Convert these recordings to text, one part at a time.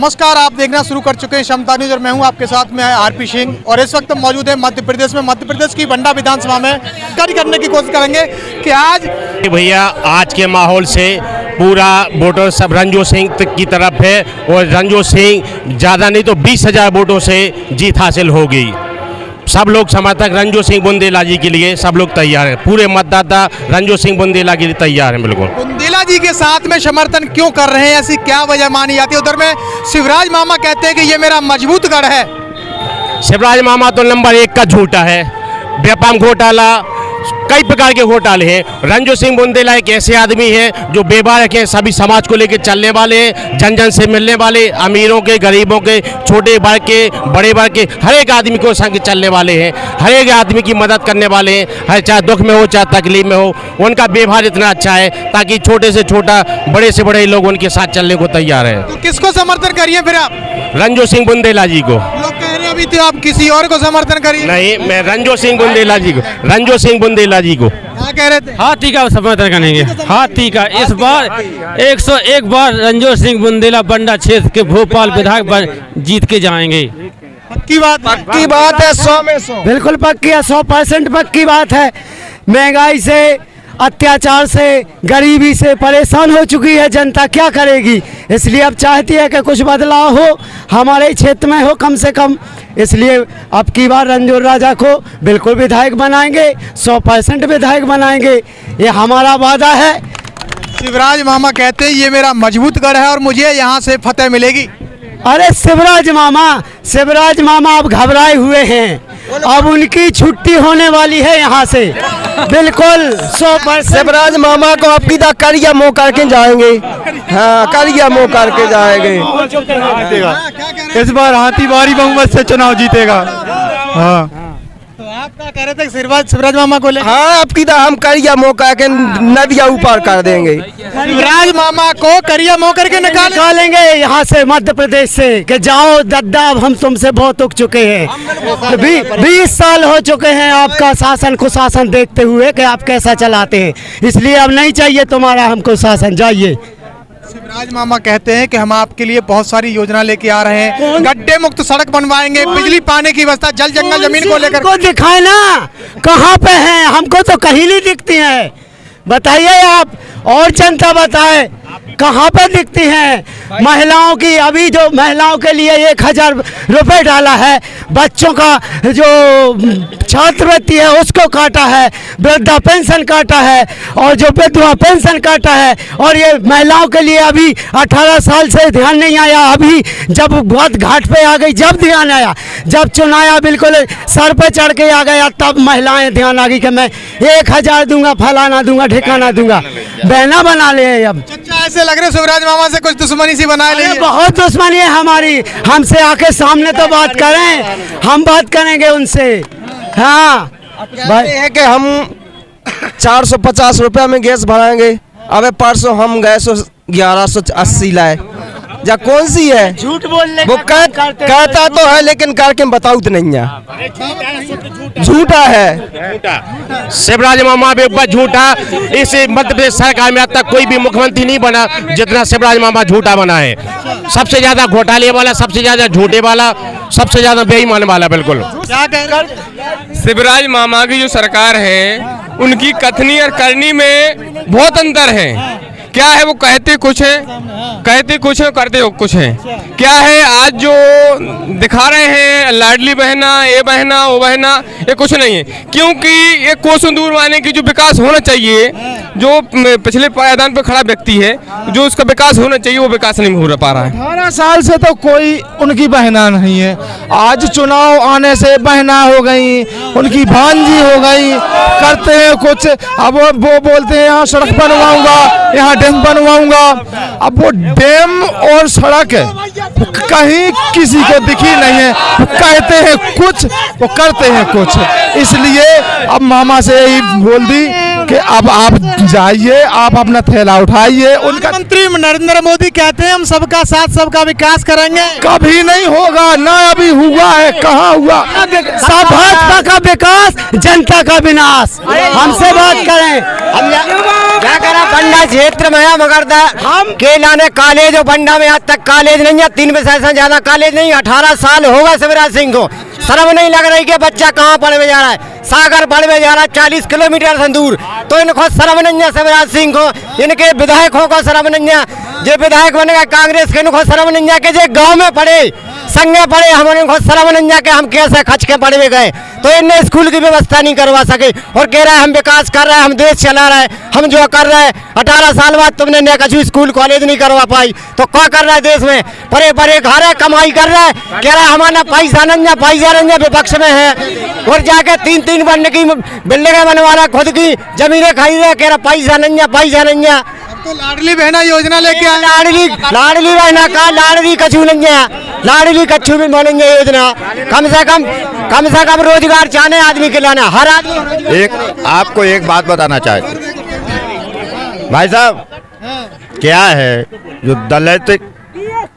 नमस्कार, आप देखना शुरू कर चुके हैं क्षमता न्यूज और मैं हूं आपके साथ में आरपी सिंह। और इस वक्त मौजूद है मध्य प्रदेश में, मध्य प्रदेश की बंडा विधानसभा में कार्य करने की कोशिश करेंगे कि आज भैया आज के माहौल से पूरा वोटर सब रंजो सिंह की तरफ है और रंजो सिंह ज़्यादा नहीं तो 20,000 वोटों से जीत हासिल होगी। सब लोग समर्थक रंजो सिंह बुंदेला जी के लिए सब लोग तैयार हैं, पूरे मतदाता रंजो सिंह बुंदेला के लिए तैयार हैं। बिल्कुल बुंदेला जी के साथ में समर्थन क्यों कर रहे हैं, ऐसी क्या वजह मानी जाती है? उधर में शिवराज मामा कहते हैं कि ये मेरा मजबूत गढ़ है। शिवराज मामा तो नंबर 1 का झूठा है, व्यापार घोटाला, कई प्रकार के घोटाले हैं। रंजो सिंह बुंदेला एक ऐसे आदमी हैं जो बेबाक हैं, सभी समाज को लेकर चलने वाले हैं, जन जन से मिलने वाले, अमीरों के, गरीबों के, छोटे वर्ग के, बड़े वर्ग के, हर एक आदमी को संग चलने वाले हैं, हर एक आदमी की मदद करने वाले हैं, हर चाहे दुख में हो चाहे तकलीफ में हो। उनका व्यवहार इतना अच्छा है ताकि छोटे से छोटा, बड़े से बड़े लोग उनके साथ चलने को तैयार है। तो किसको समर्थन करिए फिर आप? रंजो सिंह बुंदेला जी को। लोग कह रहे हैं अभी तो आप किसी और को समर्थन करिए। नहीं, मैं रंजो सिंह बुंदेला जी को, रंजो सिंह बुंदेला जी को। क्या कह रहे थे? हाथी का समर्थन करेंगे, हाथी का। इस बार 101 बार रंजो सिंह बुंदेला बंडा क्षेत्र के भोपाल विधायक जीत के जाएंगे। पक्की बात है 100 में 100 बिल्कुल पक्की है, 100% पक्की बात है। महंगाई से, अत्याचार से, गरीबी से परेशान हो चुकी है जनता, क्या करेगी? इसलिए अब चाहती है कि कुछ बदलाव हो, हमारे क्षेत्र में हो कम से कम। इसलिए अब की बार रंजोर राजा को बिल्कुल विधायक बनाएंगे, 100% विधायक बनाएंगे, ये हमारा वादा है। शिवराज मामा कहते हैं ये मेरा मजबूत गढ़ है और मुझे यहाँ से फतेह मिलेगी। अरे शिवराज मामा अब घबराए हुए हैं, अब उनकी छुट्टी होने वाली है यहाँ से, बिल्कुल 100%। शिवराज मामा को अब की करिया मुँह करके जाएंगे, हाँ करिया मुँह करके जाएंगे। इस बार हाथी भारी बहुमत से चुनाव जीतेगा। हाँ, तो आप क्या कह रहे थे शिवराज मामा को ले? हाँ अब की हम करिया मुँह करके नदिया ऊपर कर देंगे, शिवराज मामा को करिया मुँह करके निकालेंगे यहाँ से, मध्य प्रदेश से, कि जाओ दद्दा अब हम तुमसे बहुत उग चुके हैं। 20 साल हो चुके हैं आपका शासन कुशासन देखते हुए कि आप कैसा चलाते हैं, इसलिए अब नहीं चाहिए तुम्हारा हमको शासन, जाइए। शिवराज मामा कहते हैं कि हम आपके लिए बहुत सारी योजना लेके आ रहे हैं, गड्ढे मुक्त सड़क बनवाएंगे, बिजली पानी की व्यवस्था, जल जंगल जमीन को लेकर। को दिखाए ना कहाँ पे हैं, हमको तो कहीं नहीं दिखती हैं, बताइए आप, और जनता बताए कहाँ पे दिखती हैं। महिलाओं की, अभी जो महिलाओं के लिए 1000 रुपये डाला है, बच्चों का जो छात्रवृत्ति है उसको काटा है, वृद्धा पेंशन काटा है और जो विधवा पेंशन काटा है। और ये महिलाओं के लिए अभी 18 साल से ध्यान नहीं आया, अभी जब बहुत घाट पे आ गई जब ध्यान आया, जब चुनाया बिल्कुल सर पे चढ़ के आ गया तब महिलाएं ध्यान आ गई कि मैं 1000 दूंगा, फलाना दूंगा, ठिकाना दूंगा, बहना बना ले। अब ऐसे लग रहे शिवराज मामा से कुछ दुश्मनी सी बना ली। बहुत दुश्मनी है हमारी, हमसे आके सामने तो बात करें, हम बात करेंगे उनसे। हाँ भाई है कि हम 450 रुपया में गैस भराएंगे, अबे परसों हम गैस 1180 लाए, या कौन सी है? झूठ बोलने वो कहता तो है लेकिन करके बताऊ तो नहीं है, झूठा है। शिवराज मामा भी झूठा, इस मध्य प्रदेश सरकार में अब तक कोई भी मुख्यमंत्री नहीं बना जितना शिवराज मामा झूठा बना है। सबसे ज्यादा घोटाले वाला, सबसे ज्यादा झूठे वाला, सबसे ज्यादा बेईमान वाला। बिल्कुल क्या कह रहे? शिवराज मामा की जो सरकार है उनकी कथनी और करनी में बहुत अंतर है। क्या है, वो कहते कुछ है, करते कुछ है। क्या है, आज जो दिखा रहे हैं लाडली बहना, ये बहना, वो बहना, ये कुछ नहीं है, क्योंकि ये कोसों दूर माने की जो विकास होना चाहिए, जो पिछले पायदान पर खड़ा व्यक्ति है, जो उसका विकास होना चाहिए वो विकास नहीं हो रहा है। 18 साल से तो कोई उनकी बहना नहीं है, आज चुनाव आने से बहना हो गई, उनकी भांजी हो गई, करते हैं कुछ। अब वो बोलते हैं यहाँ सड़क बनवाऊंगा, यहाँ डैम बनवाऊंगा। अब वो डैम और सड़क है कहीं किसी को दिखी नहीं है, वो कहते हैं कुछ, वो करते हैं कुछ। इसलिए अब मामा से यही बोल दी कि अब आप जाइए, आप अपना थैला उठाइए। उनका मंत्री नरेंद्र मोदी कहते हैं हम सबका साथ सबका विकास करेंगे, कभी नहीं होगा, ना अभी हुआ है, कहाँ हुआ? भाजपा का विकास, जनता का विनाश। हमसे बात करें, क्या करा पंडा क्षेत्र में है मगर हम केला ने कॉलेज और बंडा में आज तक कॉलेज नहीं है, 3 विषय से ज्यादा कॉलेज नहीं। 18 साल होगा शिवराज सिंह को, शर्म नहीं लग रही कि बच्चा कहाँ पढ़ने जा रहा है, सागर पढ़ने जा रहा है 40 किलोमीटर से दूर, तो इनको शर्म नहीं है शिवराज सिंह को, इनके विधायकों को शर्म नहीं है, जो विधायक बनेगा कांग्रेस के इनको शर्म नहीं है कि जो गाँव में पढ़े संगे पढ़े, हम उनको शर्म नहीं है कि हम कैसे खच के पढ़े गए, तो इन्हें स्कूल की व्यवस्था नहीं करवा सके और कह रहा है हम विकास कर रहे हैं, हम देश चला रहे हैं, हम जो कर रहे हैं। 18 साल बाद तुमने न कछु स्कूल कॉलेज नहीं करवा पाई, तो क्या कर रहा है देश में, परे परे घर है, कमाई कर रहा है, कह रहा है हमारा पैसा नहीं विपक्ष में है, और जाके 3-3 बनने की बिल्डिंगें बनवा रहा, खुद की जमीनें खरीद रहा, कह रहा पैसा नहीं है। तो लाडली बहना योजना लेके आए, लाडली बहना का लाडली कछु नहीं है, लाडली कछु भी बोलेंगे योजना, कम से कम रोजगार चाहने आदमी के लाना, हर आदमी। आपको एक बात बताना चाहते भाई साहब, क्या है जो दलित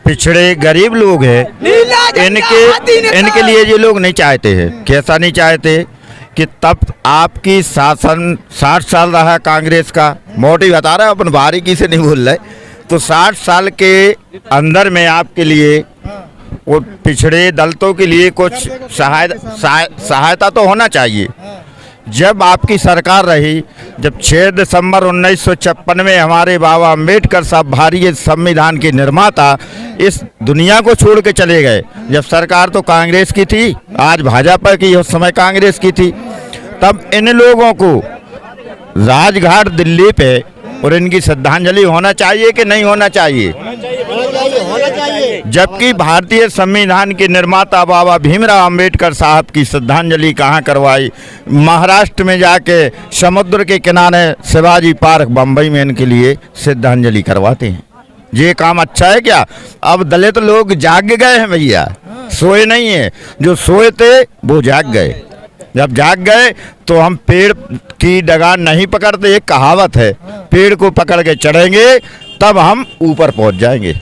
पिछड़े गरीब लोग हैं, इनके लिए ये लोग नहीं चाहते हैं। कैसा नहीं चाहते कि तब आपकी शासन 60 साल रहा कांग्रेस का, मोटी बता रहा है, अपन बारीकी से नहीं बोल रहे, तो 60 साल के अंदर में आपके लिए वो पिछड़े दलितों के लिए कुछ सहायता तो होना चाहिए। जब आपकी सरकार रही, जब 6 दिसंबर 1956 में हमारे बाबा अम्बेडकर साहब भारतीय संविधान के निर्माता इस दुनिया को छोड़ के चले गए, जब सरकार तो कांग्रेस की थी, आज भाजपा की, उस समय कांग्रेस की थी, तब इन लोगों को राजघाट दिल्ली पे और इनकी श्रद्धांजलि होना चाहिए कि नहीं होना चाहिए? जबकि भारतीय संविधान के निर्माता बाबा भीमराव अंबेडकर साहब की श्रद्धांजलि कहाँ करवाई? महाराष्ट्र में जाके समुद्र के किनारे शिवाजी पार्क बम्बई में इनके लिए श्रद्धांजलि करवाते हैं। ये काम अच्छा है क्या? अब दलित लोग जाग गए हैं भैया, सोए नहीं है, जो सोए थे वो जाग गए। जब जाग गए तो हम पेड़ की डगार नहीं पकड़ते, एक कहावत है, पेड़ को पकड़ के चढ़ेंगे तब हम ऊपर पहुंच जाएंगे।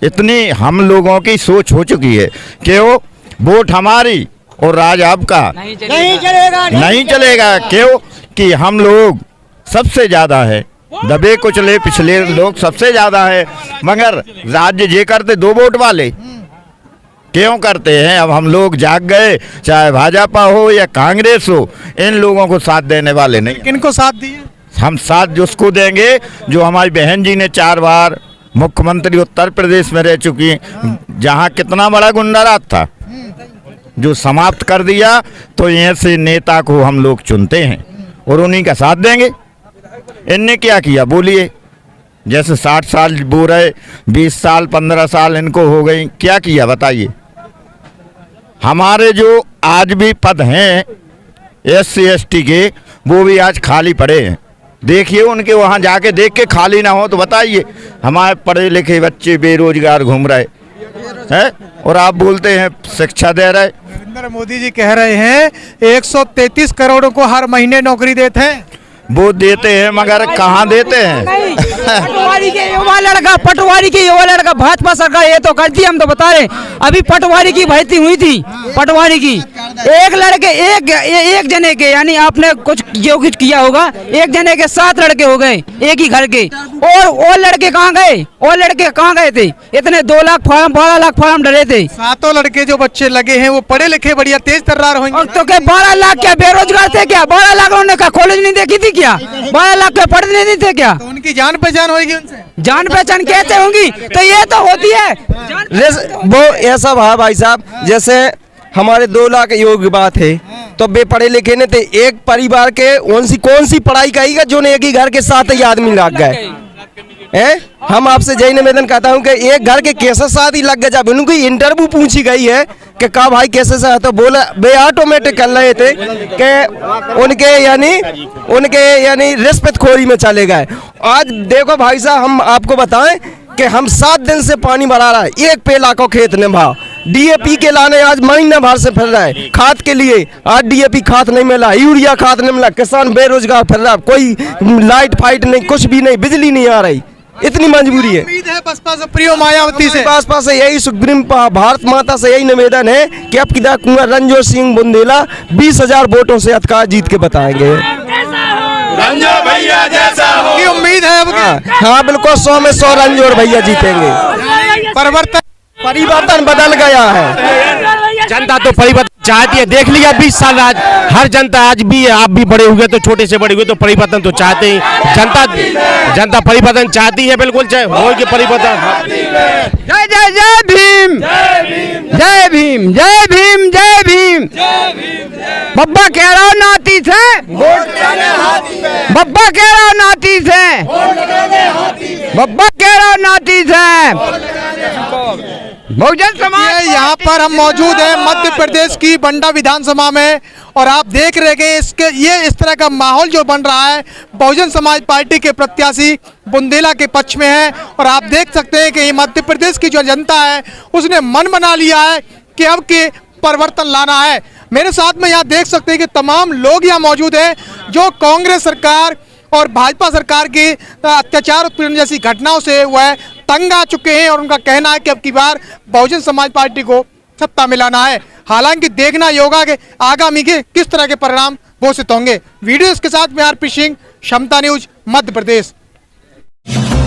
इतनी हम लोगों की सोच हो चुकी है कि वो वोट हमारी और राज आपका नहीं चलेगा। क्यों कि हम लोग सबसे ज़्यादा है, दबे कुचले पिछले लोग सबसे ज़्यादा है, मगर राज्य ये करते 2 वोट वाले क्यों करते हैं? अब हम लोग जाग गए, चाहे भाजपा हो या कांग्रेस हो, इन लोगों को साथ देने वाले नहीं। किनको साथ दिए? हम साथ जिसको देंगे जो हमारी बहन जी ने 4 बार मुख्यमंत्री उत्तर प्रदेश में रह चुकी हैं, जहां कितना बड़ा गुंडा राज था जो समाप्त कर दिया, तो ऐसे नेता को हम लोग चुनते हैं और उन्हीं का साथ देंगे। इनने क्या किया बोलिए? जैसे 60 साल वो रहे, 20 साल 15 साल इनको हो गई, क्या किया बताइए? हमारे जो आज भी पद हैं SC ST के, वो भी आज खाली पड़े हैं। देखिए उनके वहाँ जाके देख के खाली ना हो तो बताइए। हमारे पढ़े लिखे बच्चे बेरोजगार घूम रहे हैं और आप बोलते हैं शिक्षा दे रहे। नरेंद्र मोदी जी कह रहे हैं 133 करोड़ को हर महीने नौकरी देते हैं। वो देते हैं मगर कहाँ देते हैं? पटवारी के युवा लड़का भाजपा सरकार ये तो करती है, हम तो बता रहे। अभी पटवारी की भर्ती हुई थी, पटवारी की एक जने के, यानी आपने कुछ जो कुछ किया होगा, एक जने के 7 लड़के हो गए एक ही घर के, और लड़के कहाँ गए? और लड़के कहाँ गए थे? इतने 2 लाख फॉर्म 12 लाख फॉर्म डरे थे। 7 लड़के जो बच्चे लगे हैं वो पढ़े लिखे बढ़िया तेज तर्रार होंगे। तो क्या 12 लाख क्या बेरोजगार थे क्या? 12 लाख उन्होंने क्या कॉलेज नहीं देखी थी क्या? 12 लाख क्या पढ़ने नहीं थे क्या? तो उनकी जान पहचान होगी उनसे? जान पहचान कैसे होंगी? तो ये तो होती है वो ऐसा भाई साहब, जैसे हमारे 2 लाख योग्य बात है, तो बे पढ़े लिखे ने थे, एक परिवार के कौन सी पढ़ाई करेगा जो एक ही घर के 7 ही आदमी लग गए हैं? हम आपसे यही निवेदन करता हूँ कि एक घर के कैसे 7 ही लग गए। जब उनकी इंटरव्यू पूछी गई है कि का भाई कैसे से, तो बोला बे ऑटोमेटिक कर रहे थे कि उनके यानी रिश्वतखोरी में चले गए। आज देखो भाई साहब, हम आपको बताएं कि हम 7 दिन से पानी भरा रहा है, एक पेला को खेत ने भाव DAP के लाने आज महीना भर से फिर रहा है। खाद के लिए आज DAP खाद नहीं मिला, यूरिया खाद नहीं मिला, किसान बेरोजगार फिर रहा, कोई लाइट फाइट नहीं, कुछ भी नहीं, बिजली नहीं आ रही, इतनी मजबूरी है। उम्मीद है बसपा से प्रियो मायावती से, बसपा से यही सुप्रीम भारत माता से यही निवेदन है कि अब कुंवर रणजोत सिंह बुंदेला 20,000 वोटों से अधिकार जीत के बताएंगे। रंजोर भैया जैसा हो। की उम्मीद है अब की? हाँ बिल्कुल 100 में 100 रंजोर भैया जीतेंगे। परिवर्तन बदल गया है। जनता तो परिवर्तन चाहती है, देख लिया 20 साल आज हर जनता आज भी है, आप भी बड़े हुए तो छोटे से बड़े हुए तो परिवर्तन तो चाहते ही जनता परिवर्तन चाहती है, बिल्कुल चाहे हो कि परिवर्तन। जय जय जय भीम, जय भीम, जय भीम, जय भीम। बब्बा कह रहा हूँ नाती से, बब्बा कह रहा हूँ नाती से, बब्बा कह रहा हूँ नाती से। बहुजन समाज यहाँ पर हम मौजूद हैं मध्य प्रदेश की बंडा विधानसभा में, और आप देख रहे हैं इसके ये इस तरह का माहौल जो बन रहा है बहुजन समाज पार्टी के प्रत्याशी बुंदेला के पक्ष में है। और आप देख सकते हैं कि ये मध्य प्रदेश की जो जनता है उसने मन बना लिया है कि अब के परिवर्तन लाना है। मेरे साथ में यहाँ देख सकते हैं कि तमाम लोग यहाँ मौजूद हैं जो कांग्रेस सरकार और भाजपा सरकार की अत्याचार उत्पीड़न जैसी घटनाओं से वह तंग आ चुके हैं, और उनका कहना है कि अब की बार बहुजन समाज पार्टी को सत्ता में लाना है। हालांकि देखना ये होगा कि आगामी के किस तरह के परिणाम घोषित होंगे। वीडियो के साथ में आरपी सिंह, क्षमता न्यूज, मध्य प्रदेश।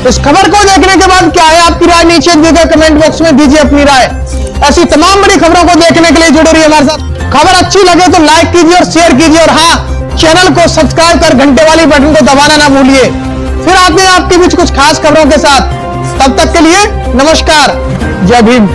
इस खबर को देखने के बाद क्या है आपकी राय, नीचे दिए गए कमेंट बॉक्स में दीजिए अपनी राय। ऐसी तमाम बड़ी खबरों को देखने के लिए जुड़े रहिए हमारे साथ। खबर अच्छी लगे तो लाइक कीजिए और शेयर कीजिए, और हाँ, चैनल को सब्सक्राइब कर घंटे वाली बटन को दबाना ना भूलिए। फिर आते हैं आपके बीच कुछ खास खबरों के साथ। तब तक के लिए नमस्कार, जय भीम।